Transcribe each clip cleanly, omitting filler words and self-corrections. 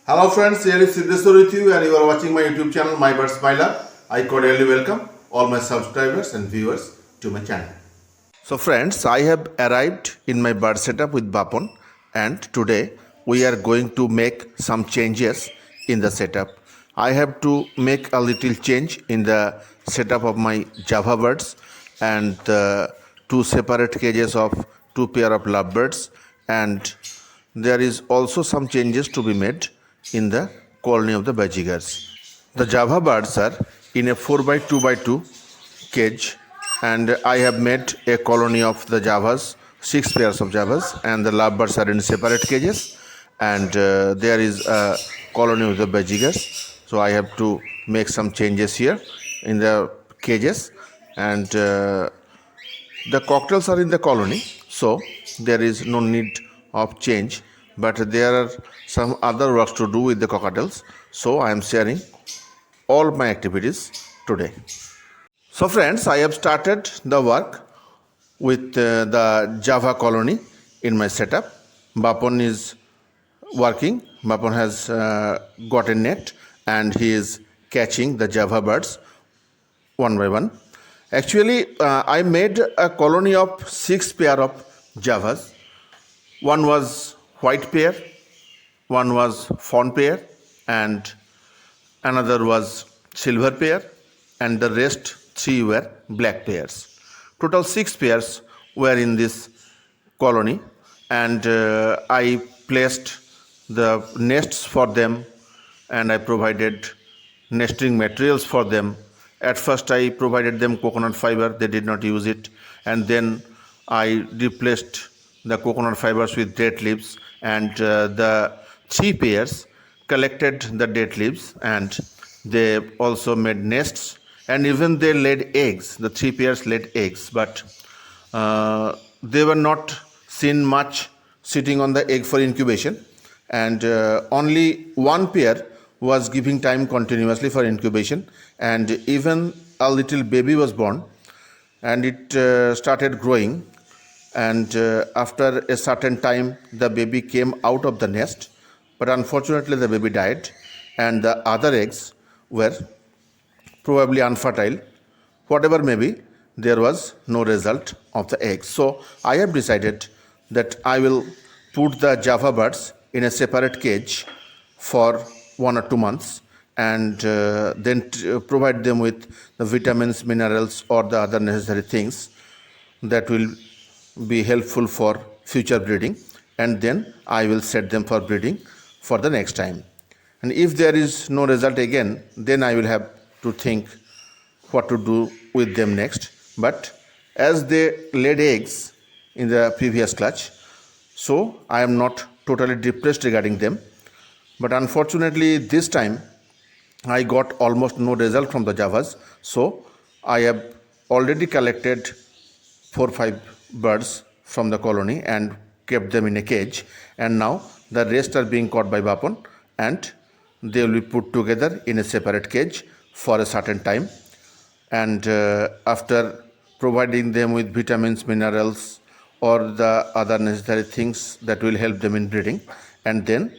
Hello friends, here is Siddheswar with you and you are watching my YouTube channel My Birds My Love. I cordially welcome all my subscribers and viewers to my channel. So friends, I have arrived in my bird setup with Bapon and today we are going to make some changes in the setup. I have to make a little change in the setup of my Java birds and two separate cages of two pair of lovebirds, and there is also some changes to be made in the colony of the Budgies. The Java birds are in a 4 by 2 by 2 cage, and I have made a colony of the Javas, 6 pairs of Javas, and the lovebirds are in separate cages, and there is a colony of the Budgies. So I have to make some changes here in the cages, and the cocktails are in the colony, so there is no need of change, but there are some other works to do with the cockatiels, so I am sharing all my activities today. So friends, I have started the work with the Java colony in my setup. Bapon is working. Bapon has got a net and he is catching the Java birds one by one. Actually, I made a colony of 6 pair of Javas. One was white pair, one was fawn pair, and another was silver pair, and the rest 3 were black pairs. Total 6 pairs were in this colony, and I placed the nests for them, and I provided nesting materials for them. At first I provided them coconut fiber, they did not use it, and then I replaced the coconut fibers with date leaves, and the 3 pairs collected the date leaves and they also made nests, and even they laid eggs. The 3 pairs laid eggs, but they were not seen much sitting on the egg for incubation, and only 1 pair was giving time continuously for incubation, and even a little baby was born, and it started growing, and after a certain time the baby came out of the nest, but unfortunately the baby died and the other eggs were probably unfertile. Whatever may be, there was no result of the eggs. So I have decided that I will put the Java birds in a separate cage for 1 or 2 months, and then provide them with the vitamins, minerals, or the other necessary things that will be helpful for future breeding, and then I will set them for breeding for the next time. And if there is no result again, then I will have to think what to do with them next. But as they laid eggs in the previous clutch, so I am not totally depressed regarding them. But unfortunately this time I got almost no result from the Javas, so I have already collected 4 or 5 birds from the colony and kept them in a cage, and now the rest are being caught by Bapon and they will be put together in a separate cage for a certain time, and after providing them with vitamins, minerals, or the other necessary things that will help them in breeding, and then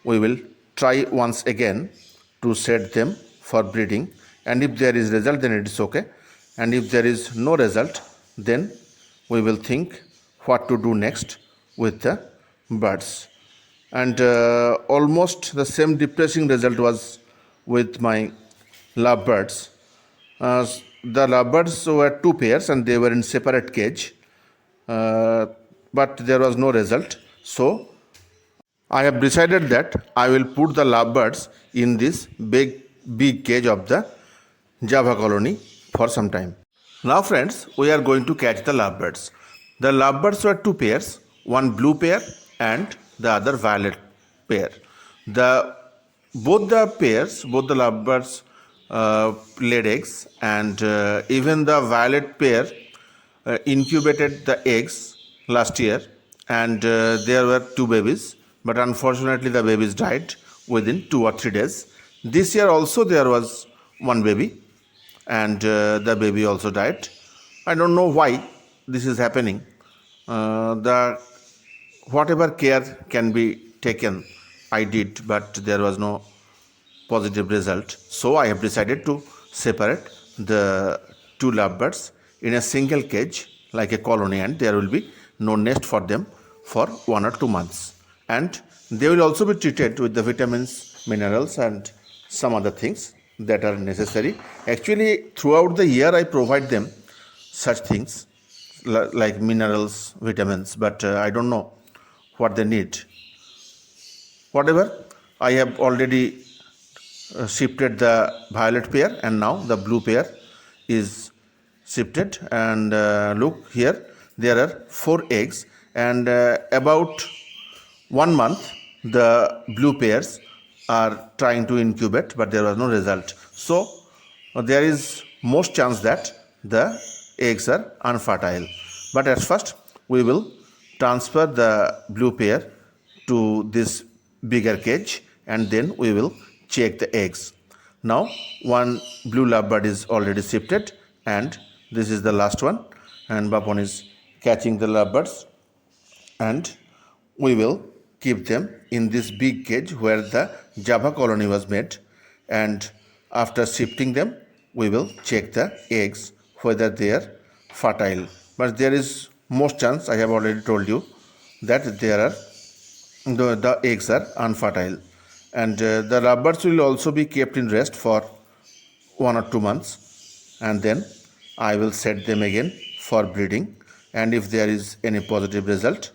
we will try once again to set them for breeding, and if there is result then it is okay, and if there is no result then we will think what to do next with the birds. And almost the same depressing result was with my lovebirds. The lovebirds were 2 pairs and they were in separate cage, but there was no result. So I have decided that I will put the lovebirds in this big cage of the Java colony for some time. Now friends, we are going to catch the lovebirds. The lovebirds were 2 pairs, one blue pair and the other violet pair. Both the lovebirds laid eggs, and even the violet pair incubated the eggs last year, and there were 2 babies, but unfortunately the babies died within 2 or 3 days. This year also there was 1 baby, and the baby also died. I don't know why this is happening. Whatever care can be taken I did, but there was no positive result. So I have decided to separate the two lovebirds in a single cage like a colony, and there will be no nest for them for 1 or 2 months. And they will also be treated with the vitamins, minerals, and some other things that are necessary. Actually, throughout the year, I provide them such things like minerals, vitamins, but I don't know what they need. Whatever, I have already shifted the violet pair, and now the blue pair is shifted. And look here, there are 4 eggs, and about 1 month the blue pairs are trying to incubate, but there was no result. So there is most chance that the eggs are unfertile. But at first we will transfer the blue pair to this bigger cage, and then we will check the eggs. Now one blue lovebird is already shifted, and this is the last one, and Bapon is catching the lovebirds, and we will keep them in this big cage where the Java colony was made. And after shifting them, we will check the eggs whether they are fertile. But there is most chance, I have already told you, that there are the eggs are unfertile. And the lovebirds will also be kept in rest for 1 or 2 months, and then I will set them again for breeding. And if there is any positive result,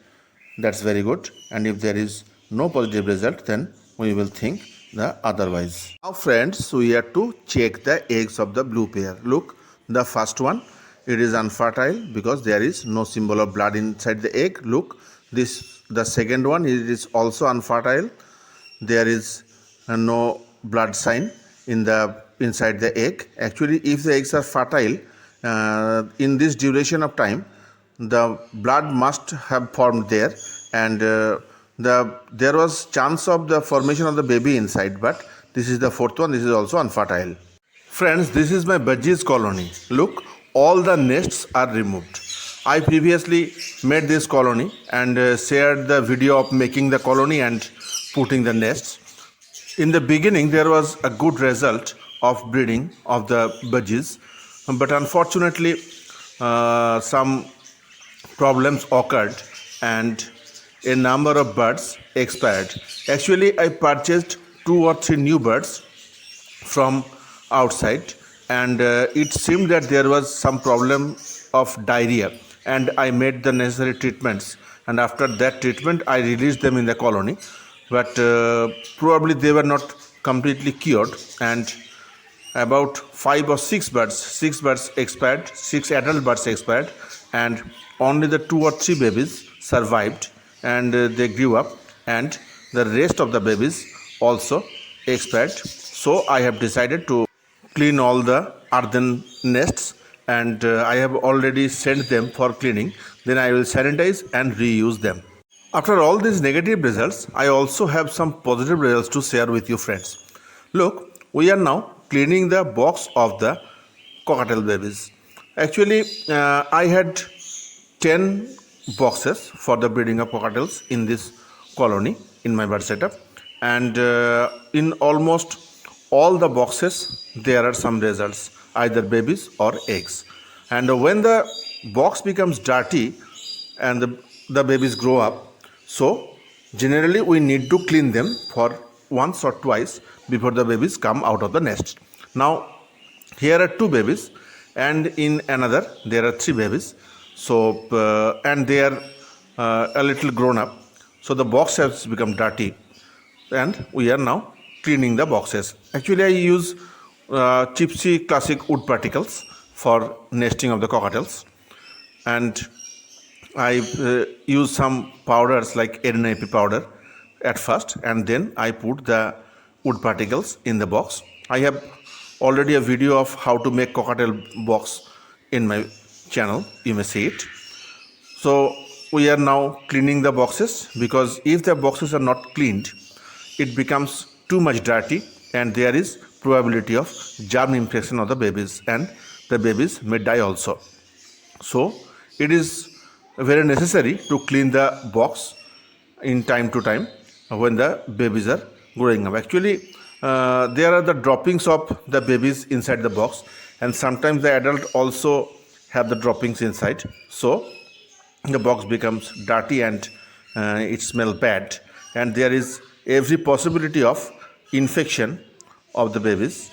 that's very good, and if there is no positive result, then we will think the otherwise. Now friends, we have to check the eggs of the blue pair. Look, the first one, it is unfertile because there is no symbol of blood inside the egg. Look, the second one, it is also unfertile. There is no blood sign inside the egg. Actually, if the eggs are fertile, in this duration of time, the blood must have formed there, and there was chance of the formation of the baby inside, but this is the fourth one. This is also unfertile. Friends, this is my Budgies colony. Look, all the nests are removed. I previously made this colony and shared the video of making the colony and putting the nests. In the beginning, there was a good result of breeding of the Budgies, but unfortunately, some problems occurred and a number of birds expired. Actually, I purchased 2 or 3 new birds from outside, and it seemed that there was some problem of diarrhea, and I made the necessary treatments, and after that treatment I released them in the colony, but probably they were not completely cured, and about 5 or 6 birds expired, 6 adult birds expired, and only the 2 or 3 babies survived, and they grew up, and the rest of the babies also expired. So I have decided to clean all the earthen nests, and I have already sent them for cleaning. Then I will sanitize and reuse them. After all these negative results, I also have some positive results to share with you, friends. Look, we are now cleaning the box of the cockatiel babies. Actually, I had 10 boxes for the breeding of cockatiels in this colony in my bird setup, and in almost all the boxes there are some results, either babies or eggs. And when the box becomes dirty and the babies grow up, so generally we need to clean them for once or twice before the babies come out of the nest. Now here are 2 babies, and in another there are 3 babies. So and they are a little grown up, so the box has become dirty, and we are now cleaning the boxes. Actually, I use Gypsy classic wood particles for nesting of the cockatiels, and I use some powders like NNIP powder at first, and then I put the wood particles in the box. I have already a video of how to make cockatiel box in my channel, you may see it. So we are now cleaning the boxes, because if the boxes are not cleaned, it becomes too much dirty, and there is probability of germ infection of the babies, and the babies may die also. So it is very necessary to clean the box in time to time, when the babies are growing up. Actually, there are the droppings of the babies inside the box, and sometimes the adult also have the droppings inside. So the box becomes dirty and it smells bad, and there is every possibility of infection of the babies.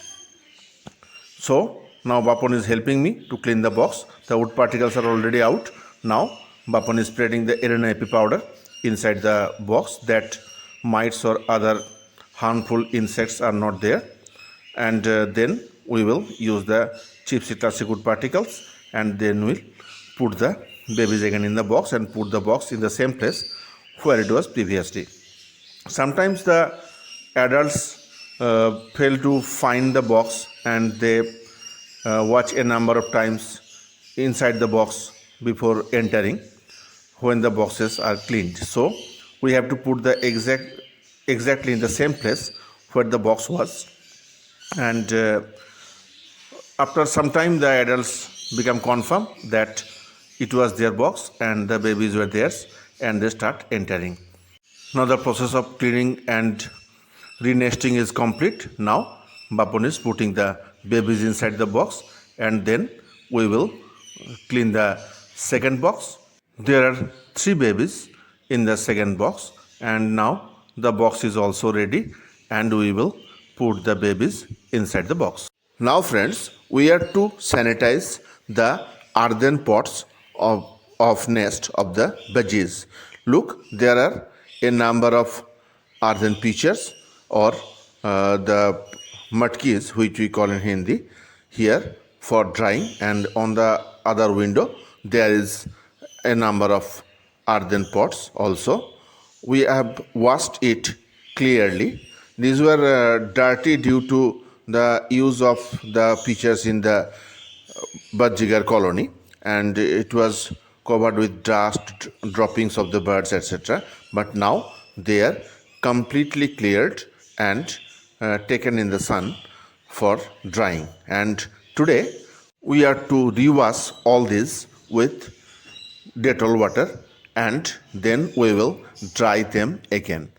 So now Bapon is helping me to clean the box. The wood particles are already out. Now Bapon is spreading the arena epi powder inside the box, that mites or other harmful insects are not there. And then we will use the Gypsy classic wood particles, and then we'll put the babies again in the box and put the box in the same place where it was previously. Sometimes the adults fail to find the box, and they watch a number of times inside the box before entering when the boxes are cleaned. So we have to put the exactly in the same place where the box was, and after some time the adults become confirmed that it was their box and the babies were theirs, and they start entering. Now the process of cleaning and renesting is complete. Now Bapon is putting the babies inside the box, and then we will clean the second box. There are 3 babies in the second box, and now the box is also ready, and we will put the babies inside the box. Now friends, we are to sanitize the earthen pots of nest of the budgies. Look, there are a number of earthen pitchers, or the matkis, which we call in Hindi, here for drying, and on the other window there is a number of earthen pots also. We have washed it clearly. These were dirty due to the use of the pitchers in the Budgies colony, and it was covered with dust, droppings of the birds, etc. But now they are completely cleared and taken in the sun for drying. And today we are to rewash all this with Dettol water, and then we will dry them again.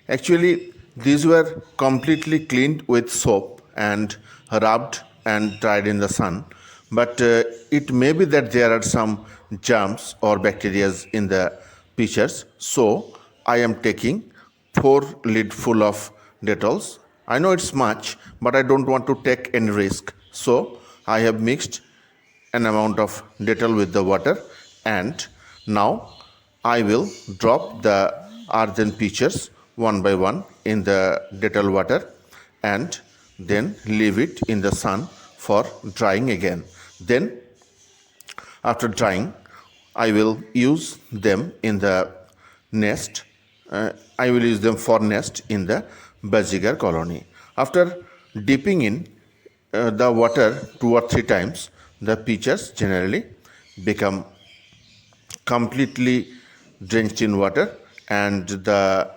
Actually, these were completely cleaned with soap and rubbed and dried in the sun, but it may be that there are some germs or bacteria in the pitchers. So I am taking 4 lid full of Dettols. I know it's much, but I don't want to take any risk. So I have mixed an amount of Dettol with the water, and now I will drop the earthen pitchers one by one in the Dettol water, and then leave it in the sun for drying again. Then after drying, I will use them in the nest. I will use them for nest in the Budgies colony. After dipping in the water 2 or 3 times, the pitchers generally become completely drenched in water, and the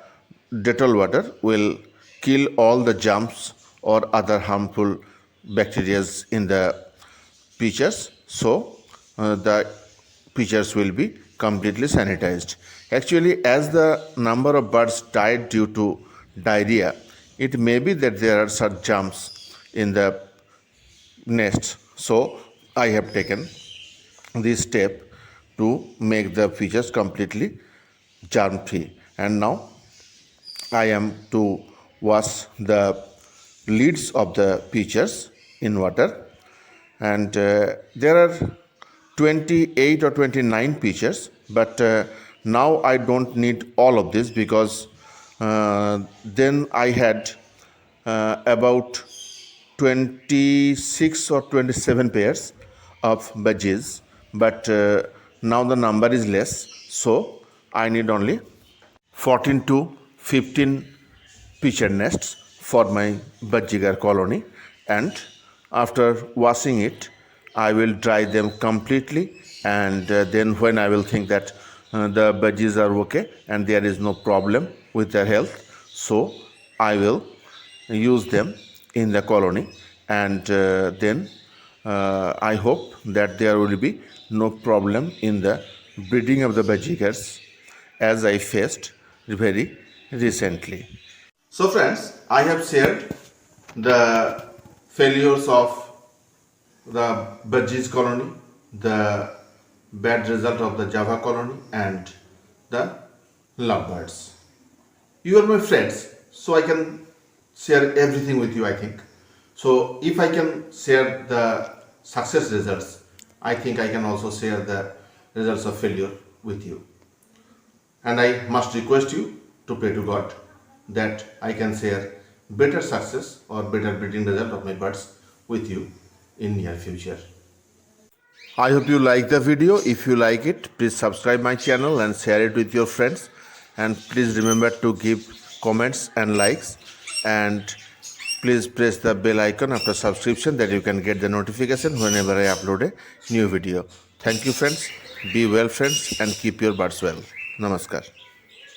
Dettol water will kill all the germs or other harmful bacteria in the pitchers. So the pitchers will be completely sanitized. Actually, as the number of birds died due to diarrhea, it may be that there are such germs in the nest. So I have taken this step to make the pitchers completely germ free. And now I am to wash the lids of the pitchers in water, and there are 28 or 29 pitchers, but now I don't need all of this, because then I had about 26 or 27 pairs of budgies, but now the number is less, so I need only 14 to 15 pitcher nests for my Budgies colony, and after washing it, I will dry them completely, and then when I will think that the budgies are okay and there is no problem with their health, so I will use them in the colony, and then I hope that there will be no problem in the breeding of the Budgies, as I faced very recently. So friends, I have shared the failures of the Budgies colony, the bad result of the Java colony, and the Lovebirds. You are my friends, so I can share everything with you, I think. So if I can share the success results, I think I can also share the results of failure with you. And I must request you to pray to God that I can share better success or better breeding result of my birds with you in near future. I hope you like the video. If you like it, please subscribe my channel and share it with your friends. And please remember to give comments and likes. And please press the bell icon after subscription that you can get the notification whenever I upload a new video. Thank you friends. Be well friends and keep your birds well. Namaskar.